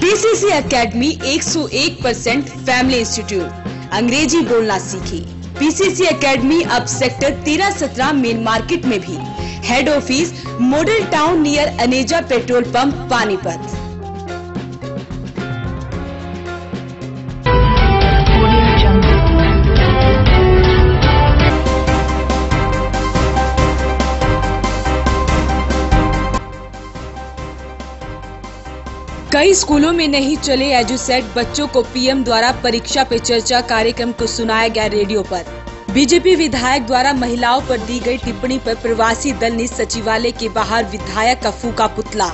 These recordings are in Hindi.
PCC academy 101% family institute. अंग्रेजी बोलना सीखी। पीसीसी एकेडमी अब सेक्टर 13-17 मेन मार्केट में भी। Head office model town near Aneja petrol pump Panipat. कई स्कूलों में नहीं चले एजुसेट, बच्चों को पीएम द्वारा परीक्षा पे चर्चा कार्यक्रम को सुनाया गया रेडियो पर। बीजेपी विधायक द्वारा महिलाओं पर दी गई टिप्पणी पर प्रवासी दल ने सचिवालय के बाहर विधायक का फूका पुतला।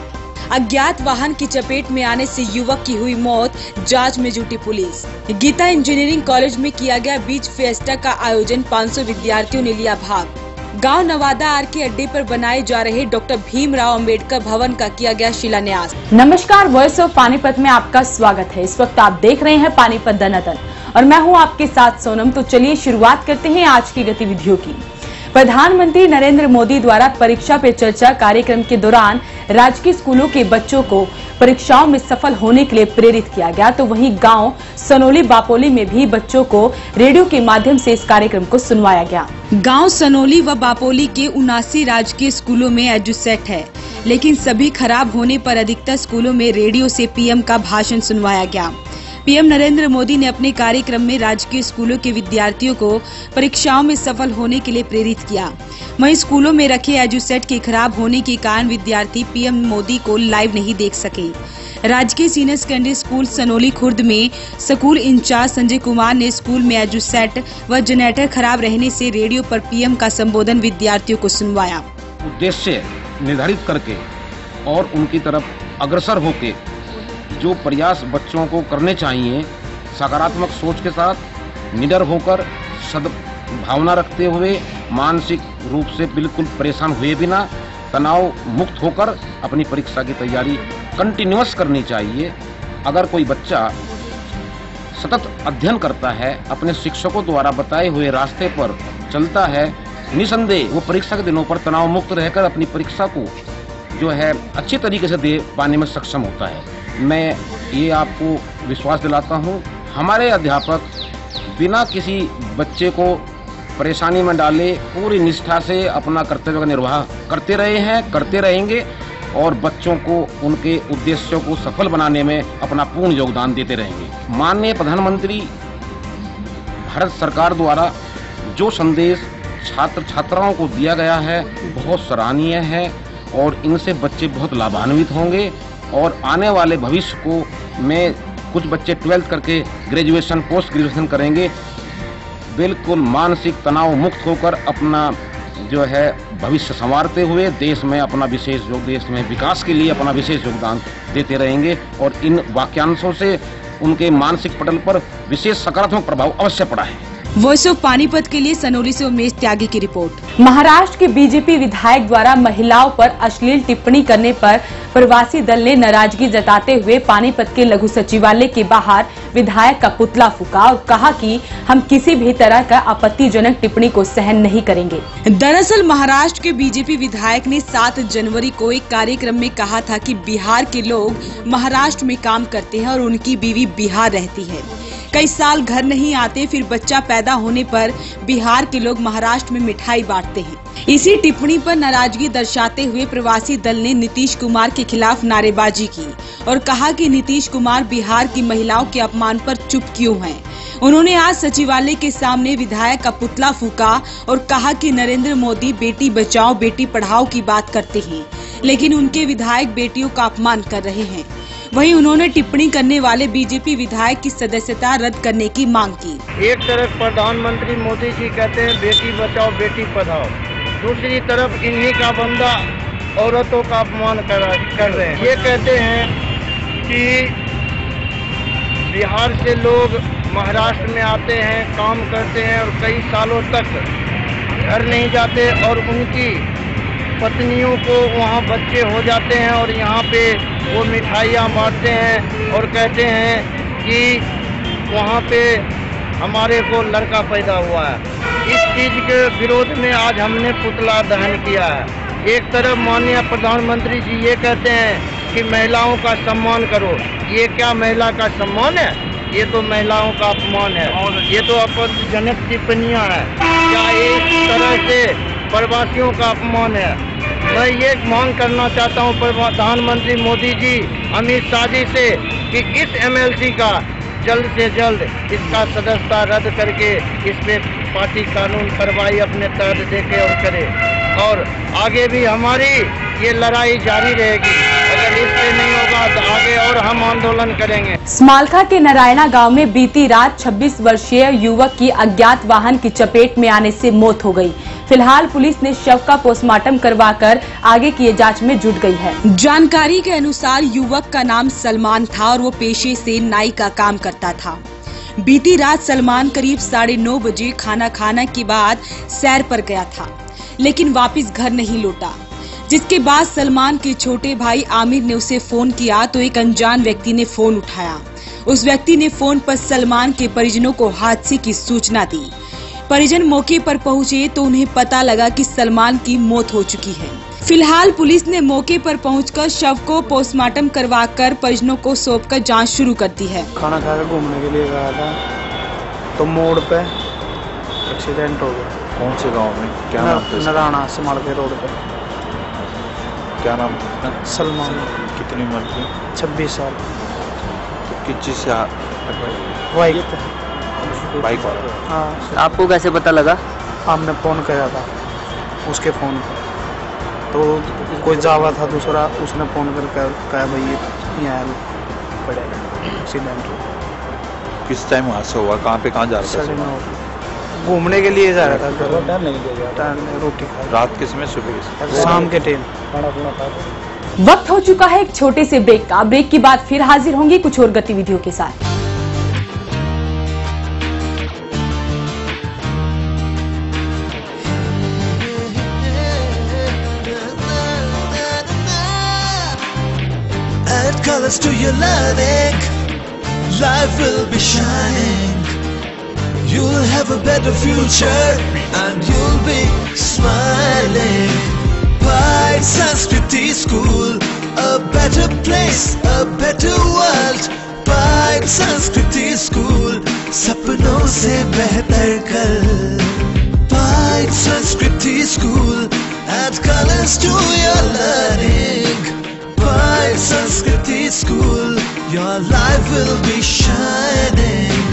अज्ञात वाहन की चपेट में आने से युवक की हुई मौत, जांच में जुटी पुलिस। गीता इंजीनियरिंग कॉलेज में किया गया बीच फिएस्टा का आयोजन, 500 विद्यार्थियों ने लिया भाग। गांव नवादा आर के अड्डे पर बनाए जा रहे डॉक्टर भीमराव अंबेडकर भवन का किया गया शिलान्यास। नमस्कार, वॉइस ऑफ पानीपत में आपका स्वागत है। इस वक्त आप देख रहे हैं पानीपत दनादन और मैं हूं आपके साथ सोनम। तो चलिए शुरुआत करते हैं आज की गतिविधियों की। प्रधानमंत्री नरेंद्र मोदी द्वारा परीक्षा पे चर्चा कार्यक्रम के दौरान राजकीय स्कूलों के बच्चों को परीक्षाओं में सफल होने के लिए प्रेरित किया गया। तो वहीं गांव सनोली बापोली में भी बच्चों को रेडियो के माध्यम से इस कार्यक्रम को सुनवाया गया। गांव सनोली व बापोली के 79 राजकीय स्कूलों में एजुसेट है, लेकिन सभी खराब होने पर अधिकतर स्कूलों में रेडियो से पीएम का भाषण सुनवाया गया। पीएम नरेंद्र मोदी ने अपने कार्यक्रम में राजकीय स्कूलों के विद्यार्थियों को परीक्षाओं में सफल होने के लिए प्रेरित किया। वहीं स्कूलों में रखे एजुसेट के खराब होने के कारण विद्यार्थी पीएम मोदी को लाइव नहीं देख सके। राजकीय senior secondary school Sanauli Khurd में स्कूल इंचार्ज संजय कुमार ने स्कूल में एजुसेट व जनरेटर खराब रहने से रेडियो पर पीएम का संबोधन विद्यार्थियों को सुनवाया। उद्देश्य निर्धारित करके और उनकी तरफ अग्रसर होके जो प्रयास बच्चों को करने चाहिए, सकारात्मक सोच के साथ, निडर होकर, सद्भावना रखते हुए, मानसिक रूप से बिल्कुल परेशान हुए बिना, तनाव मुक्त होकर अपनी परीक्षा की तैयारी कंटिन्यूअस करनी चाहिए। अगर कोई बच्चा सतत अध्ययन करता है, अपने शिक्षकों द्वारा बताए हुए रास्ते पर चलता है, निसंदेह वो परीक्षा के दिनों पर तनाव मुक्त रहकर अपनी परीक्षा को जो है अच्छी तरीके से दे पाने में सक्षम होता है। मैं ये आपको विश्वास दिलाता हूँ, हमारे अध्यापक बिना किसी बच्चे को परेशानी में डाले पूरी निष्ठा से अपना कर्तव्य का निर्वाह करते रहे हैं, करते रहेंगे और बच्चों को उनके उद्देश्यों को सफल बनाने में अपना पूर्ण योगदान देते रहेंगे। माननीय प्रधानमंत्री भारत सरकार द्वारा जो संदेश छात्र छात्राओं को दिया गया है बहुत सराहनीय है और इनसे बच्चे बहुत लाभान्वित होंगे और आने वाले भविष्य को में कुछ बच्चे 12th करके ग्रेजुएशन, पोस्ट ग्रेजुएशन करेंगे, बिल्कुल मानसिक तनाव मुक्त होकर अपना जो है भविष्य संवारते हुए देश में अपना देश में विकास के लिए अपना विशेष योगदान देते रहेंगे और इन वाक्यांशों से उनके मानसिक पटल पर विशेष सकारात्मक प्रभाव अवश्य पड़ा है। वॉइस ऑफ पानीपत के लिए सनोली से उमेश त्यागी की रिपोर्ट। महाराष्ट्र के बीजेपी विधायक द्वारा महिलाओं पर अश्लील टिप्पणी करने पर प्रवासी दल ने नाराजगी जताते हुए पानीपत के लघु सचिवालय के बाहर विधायक का पुतला फूका और कहा कि हम किसी भी तरह का आपत्तिजनक टिप्पणी को सहन नहीं करेंगे। दरअसल महाराष्ट्र के बीजेपी विधायक ने 7 जनवरी को एक कार्यक्रम में कहा था कि बिहार के लोग महाराष्ट्र में काम करते हैं और उनकी बीवी बिहार रहती है, कई साल घर नहीं आते, फिर बच्चा पैदा होने पर बिहार के लोग महाराष्ट्र में मिठाई बांटते हैं। इसी टिप्पणी पर नाराजगी दर्शाते हुए प्रवासी दल ने नीतीश कुमार के खिलाफ नारेबाजी की और कहा कि नीतीश कुमार बिहार की महिलाओं के अपमान पर चुप क्यों हैं। उन्होंने आज सचिवालय के सामने विधायक का पुतला फूका और कहा कि नरेंद्र मोदी बेटी बचाओ बेटी पढ़ाओ की बात करते हैं, लेकिन उनके विधायक बेटियों का अपमान कर रहे हैं। वहीं उन्होंने टिप्पणी करने वाले बीजेपी विधायक की सदस्यता रद्द करने की मांग की। एक तरफ प्रधानमंत्री मोदी जी कहते हैं बेटी बचाओ बेटी पढ़ाओ, दूसरी तरफ इन्हीं का बंदा औरतों का अपमान कर रहे हैं। ये कहते हैं कि बिहार से लोग महाराष्ट्र में आते हैं, काम करते हैं और कई सालों तक घर नहीं जाते और उनकी पत्नियों को वहाँ बच्चे हो जाते हैं और यहाँ पे वो मिठाइयाँ बांटते हैं और कहते हैं कि वहाँ पे हमारे को लड़का पैदा हुआ है। इस चीज़ के विरोध में आज हमने पुतला दहन किया है। एक तरफ माननीय प्रधानमंत्री जी ये कहते हैं कि महिलाओं का सम्मान करो। ये क्या महिला का सम्मान है? ये तो महिलाओं का अपमान है। ये तो अपमानजनक टिप्पणियां हैं। क्या इस तरह से प्रवासियों का अपमान है? मैं ये मांग करना चाहता हूँ प्रधानमंत्री मोदी जी, अमित शाह जी से कि इस MLC का जल्द से जल्द इसका सदस्यता रद्द करके इस पे पार्टी कानून कार्रवाई अपने तहत देखे और करे। और आगे भी हमारी ये लड़ाई जारी रहेगी। अगर इससे नहीं होगा तो आगे और हम आंदोलन करेंगे। स्मालखा के नारायणा गांव में बीती रात 26 वर्षीय युवक की अज्ञात वाहन की चपेट में आने से मौत हो गई। फिलहाल पुलिस ने शव का पोस्टमार्टम करवाकर आगे की जांच में जुट गई है। जानकारी के अनुसार युवक का नाम सलमान था और वो पेशे से नाई का काम करता था। बीती रात सलमान करीब 9:30 बजे खाना खाने के बाद सैर पर गया था, लेकिन वापस घर नहीं लौटा। जिसके बाद सलमान के छोटे भाई आमिर ने उसे फोन किया तो एक अनजान व्यक्ति ने फोन उठाया। उस व्यक्ति ने फोन पर सलमान के परिजनों को हादसे की सूचना दी। परिजन मौके पर पहुंचे तो उन्हें पता लगा कि सलमान की मौत हो चुकी है। फिलहाल पुलिस ने मौके पर पहुंचकर शव को पोस्टमार्टम करवाकर परिजनों को सौंपकर जांच शुरू कर दी है। खाना खाकर घूमने के लिए गया था तो मोड़ पे एक्सीडेंट हो गया। कौन से गांव में? क्या नाम था? नारायणा स्मालखा रोड पे। क्या नाम था? सलमान। कितनी उम्र थी? 26 साल। तो किस चीज से बाइक वाला? हाँ। आपको कैसे पता लगा? हमने फोन किया था उसके फोन पर, तो कोई जावा था दूसरा, उसने फोन करके कहा भाई यहाँ पड़ेगा एक्सीडेंट। किस टाइम वहाँ से हुआ? कहाँ पे कहाँ जा रहा था? घूमने के लिए जा रहा था। रोटी खा। रात के समय? सुबह? शाम के टाइम। वक्त हो चुका है एक छोटे से ब्रेक का। ब्रेक के बाद फिर हाजिर होंगे कुछ और गतिविधियों के साथ। Add colors to your learning, life will be shining. You'll have a better future and you'll be smiling. Pride Sanskriti School, a better place, a better world. Pride Sanskriti School, सपनों से बेहतर कल. Pride Sanskriti School, add colors to your learning. Pride Sanskriti School, your life will be shining.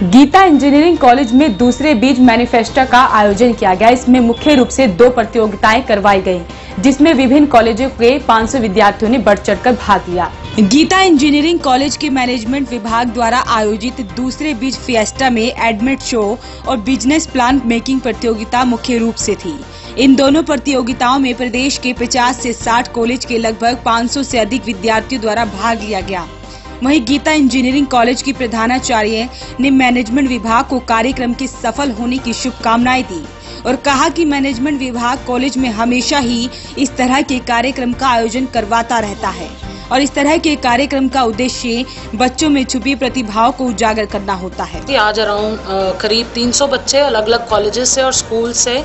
Geeta engineering college में दूसरे बीज मैनिफेस्टो का आयोजन किया गया। इसमें मुख्य रूप से 2 प्रतियोगिताएं करवाई गई, जिसमें विभिन्न कॉलेजों के 500 विद्यार्थियों ने बढ़ चढ़कर भाग लिया। गीता इंजीनियरिंग कॉलेज के मैनेजमेंट विभाग द्वारा आयोजित दूसरे बीज फिएस्टा में एडमिट शो और बिजनेस प्लान मेकिंग प्रतियोगिता मुख्य रूप से थी। इन दोनों प्रतियोगिताओं में प्रदेश के 50 से 60 कॉलेज के लगभग 500 से अधिक विद्यार्थियों द्वारा भाग लिया गया। वहीं गीता इंजीनियरिंग कॉलेज की प्रधानाचार्य ने मैनेजमेंट विभाग को कार्यक्रम के सफल होने की शुभकामनाएं दी और कहा कि मैनेजमेंट विभाग कॉलेज में हमेशा ही इस तरह के कार्यक्रम का आयोजन करवाता रहता है और इस तरह के कार्यक्रम का उद्देश्य बच्चों में छुपी प्रतिभाओं को उजागर करना होता है। आज अराउंड करीब 300 बच्चे अलग अलग कॉलेजेस से और स्कूल से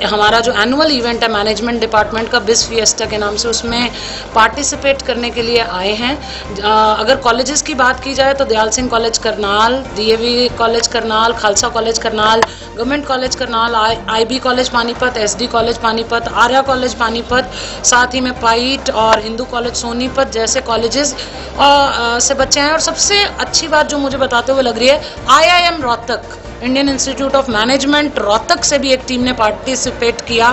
हमारा जो एनुअल इवेंट है मैनेजमेंट डिपार्टमेंट का बिज फिएस्टा के नाम से, उसमें पार्टिसिपेट करने के लिए आए हैं। अगर कॉलेजेस की बात की जाए तो Dayal Singh college Karnal, DAV college Karnal, Khalsa college Karnal, government college Karnal, IB college Panipat, SD college Panipat, Arya college Panipat, साथ ही में पाइट और हिंदू कॉलेज सोनीपत जैसे कॉलेजेस से बच्चे हैं। और सबसे अच्छी बात जो मुझे बताते हुए लग रही है, IIM Rohtak, Indian institute of management Rohtak से भी एक टीम ने पार्टिसिपेट किया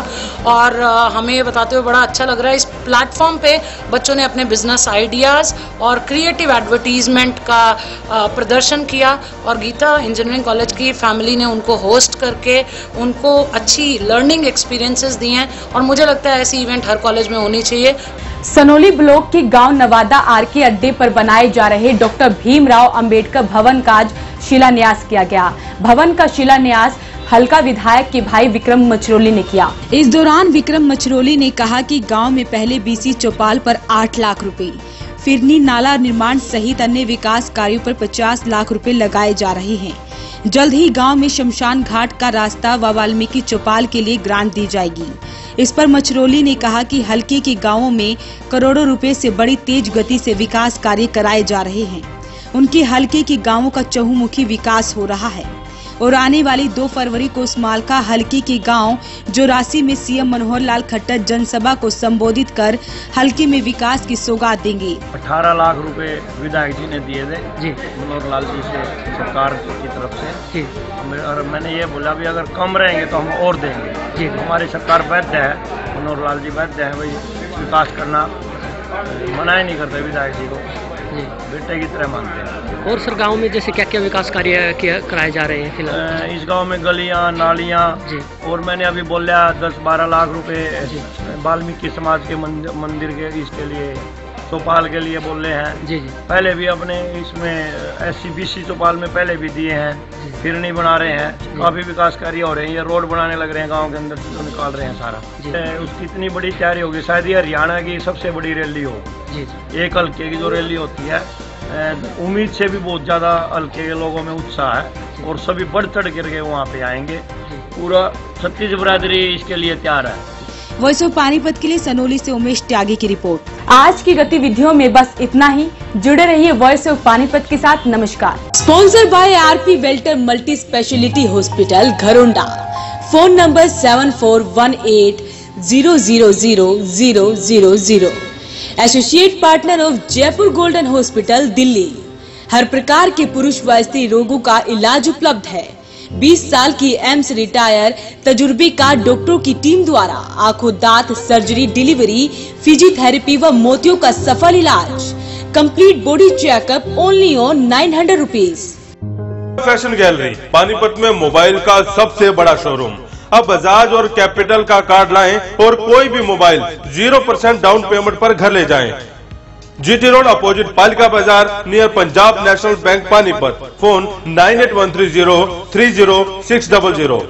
और हमें ये बताते हुए बड़ा अच्छा लग रहा है। इस प्लेटफॉर्म पे बच्चों ने अपने बिजनेस आइडियाज़ और क्रिएटिव एडवर्टीजमेंट का प्रदर्शन किया और गीता इंजीनियरिंग कॉलेज की फैमिली ने उनको होस्ट करके उनको अच्छी लर्निंग एक्सपीरियंसेस दिए हैं और मुझे लगता है ऐसी इवेंट हर कॉलेज में होनी चाहिए। सनोली ब्लॉक के गांव नवादा आरके अड्डे पर बनाए जा रहे डॉक्टर भीमराव अंबेडकर भवन का आज शिलान्यास किया गया। भवन का शिलान्यास हल्का विधायक के भाई विक्रम मचरोली ने किया। इस दौरान विक्रम मचरोली ने कहा कि गांव में पहले BC चौपाल पर 8 लाख रुपए, फिरनी नाला निर्माण सहित अन्य विकास कार्यों पर 50 लाख रुपए लगाए जा रहे हैं। जल्द ही गांव में शमशान घाट का रास्ता व वाल्मीकि चौपाल के लिए ग्रांट दी जाएगी। इस पर मछरोली ने कहा कि हलके के गांवों में करोड़ों रुपए से बड़ी तेज गति से विकास कार्य कराए जा रहे हैं। उनके हलके के गांवों का चहुमुखी विकास हो रहा है और आने वाली 2 फरवरी को उस्मालका हलके के गांव जोरासी में सीएम मनोहर लाल खट्टर जनसभा को संबोधित कर हलके में विकास की सौगात देंगे। 18 लाख रुपए विधायक जी ने दिए थे जी मनोहर लाल जी से, सरकार की तरफ से जी। और मैंने ये बोला भी अगर कम रहेंगे तो हम और देंगे जी। हमारी सरकार वैध है, मनोहर लाल जी वैध है, भाई विकास करना मना ही नहीं करते विधायक जी को, बेटे की तरह मानते हैं। और सर गांव में जैसे क्या क्या विकास कार्य कराए जा रहे हैं फिलहाल? इस गांव में गलियां, नालियां और मैंने अभी बोला 10-12 लाख रुपए वाल्मीकि समाज के मंदिर के इसके लिए, चौपाल के लिए बोले हैं जी। पहले भी अपने इसमें SC-BC चौपाल में पहले भी दिए हैं, फिर नहीं बना रहे हैं। काफी विकास कार्य हो रहे हैं, ये रोड बनाने लग रहे हैं गांव के अंदर, तो निकाल रहे हैं सारा। उसकी इतनी बड़ी तैयारी होगी, शायद ये हरियाणा की सबसे बड़ी रैली हो एक हल्के की जो रैली होती है। उम्मीद से भी बहुत ज्यादा हल्के के लोगों में उत्साह है और सभी बढ़ चढ़ करके वहाँ पे आएंगे। पूरा छत्तीस बरादरी इसके लिए तैयार है। वॉइस ऑफ पानीपत के लिए सनोली से उमेश त्यागी की रिपोर्ट। आज की गतिविधियों में बस इतना ही। जुड़े रहिए वॉइस ऑफ पानीपत के साथ। नमस्कार। Sponsor by RP Welter multi speciality hospital Gharaunda. Phone number 7418000000। Associate partner of Jaipur golden hospital Delhi. हर प्रकार के पुरुष व स्त्री रोगों का इलाज उपलब्ध है। 20 साल की एम्स रिटायर तजुर्बेकार डॉक्टरों की टीम द्वारा आंखों, दांत, सर्जरी, डिलीवरी, फिजियोथेरेपी व मोतियों का सफल इलाज। Complete body checkup only on 900 rupees. Fashion gallery Panipat में मोबाइल का सबसे बड़ा शोरूम। अब बजाज और कैपिटल का कार्ड लाएं और कोई भी मोबाइल 0% डाउन पेमेंट पर घर ले जाएं। GT road opposite Palika Bazaar near Punjab national bank Panipat. Phone 9813030600।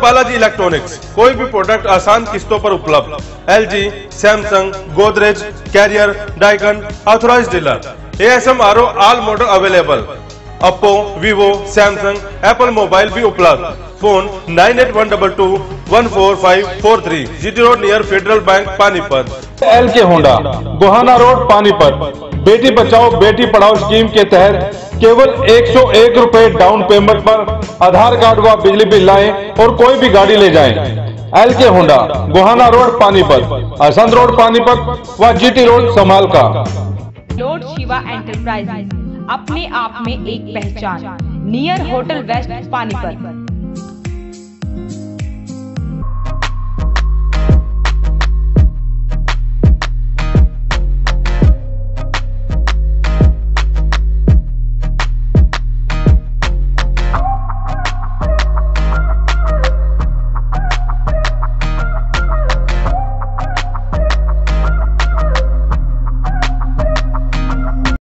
Balaji electronics, कोई भी प्रोडक्ट आसान किस्तों पर उपलब्ध। LG, Samsung, Godrej, Carrier, Daikin, authorised dealer. ASM RO all model available. Oppo, Vivo, Samsung, Apple mobile भी उपलब्ध। Phone 9812214543। GT road near federal bank Panipat. LK Honda, Gohana road Panipat. बेटी बचाओ बेटी पढ़ाओ स्कीम के तहत केवल 101 रुपए डाउन पेमेंट पर आधार कार्ड व बिजली बिल लाएं और कोई भी गाड़ी ले जाएं। LK Honda, Gohana road Panipat, Asandh road Panipat व GT road Samalkha. Lord Shiva enterprises, अपने आप में एक पहचान। Near hotel west Panipat.